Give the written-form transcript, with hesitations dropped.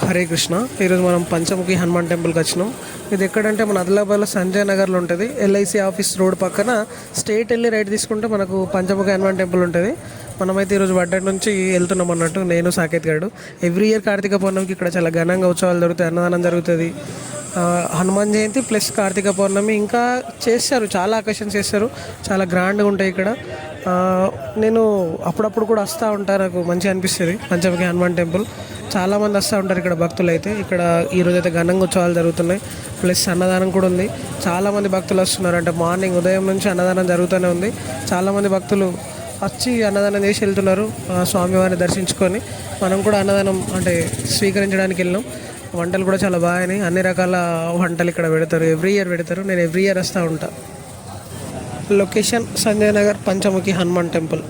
హరే కృష్ణ. ఈరోజు మనం పంచముఖి హనుమాన్ టెంపుల్కి వచ్చినాం. ఇది ఎక్కడంటే మన ఆదిలాబాద్లో సంజయ్ నగర్లో ఉంటుంది. ఎల్ఐసి ఆఫీస్ రోడ్ పక్కన స్ట్రైట్ వెళ్ళి రైట్ తీసుకుంటే మనకు పంచముఖి హనుమాన్ టెంపుల్ ఉంటుంది. మనమైతే ఈరోజు వడ్డటి నుంచి వెళ్తున్నాం అన్నట్టు, నేను సాకేత్ గారు. ఎవ్రీ ఇయర్ కార్తీక పౌర్ణమికి ఇక్కడ చాలా ఘనంగా ఉత్సవాలు జరుగుతాయి, అన్నదానం జరుగుతుంది. హనుమాన్ జయంతి ప్లస్ కార్తీక పౌర్ణమి ఇంకా చేస్తారు, చాలా అకేషన్స్ చేస్తారు, చాలా గ్రాండ్గా ఉంటాయి ఇక్కడ. నేను అప్పుడప్పుడు కూడా వస్తూ ఉంటాను, నాకు మంచిగా అనిపిస్తుంది. పంచముఖి హనుమాన్ టెంపుల్ చాలామంది వస్తూ ఉంటారు ఇక్కడ భక్తులు. అయితే ఇక్కడ ఈరోజు అయితే ఘనంగా ఉత్సవాలు జరుగుతున్నాయి, ప్లస్ అన్నదానం కూడా ఉంది. చాలామంది భక్తులు వస్తున్నారు, అంటే మార్నింగ్ ఉదయం నుంచి అన్నదానం జరుగుతూనే ఉంది. చాలామంది భక్తులు వచ్చి అన్నదానం చేసి వెళ్తున్నారు, స్వామివారిని దర్శించుకొని. మనం కూడా అన్నదానం అంటే స్వీకరించడానికి వెళ్ళినాం. వంటలు కూడా చాలా బాగాయి, అన్ని రకాల వంటలు ఇక్కడ పెడతారు, ఎవ్రీ ఇయర్ పెడతారు. నేను ఎవ్రీ ఇయర్ వస్తూ ఉంటాను. Location Sanjay Nagar, Panchamukhi Hanuman temple.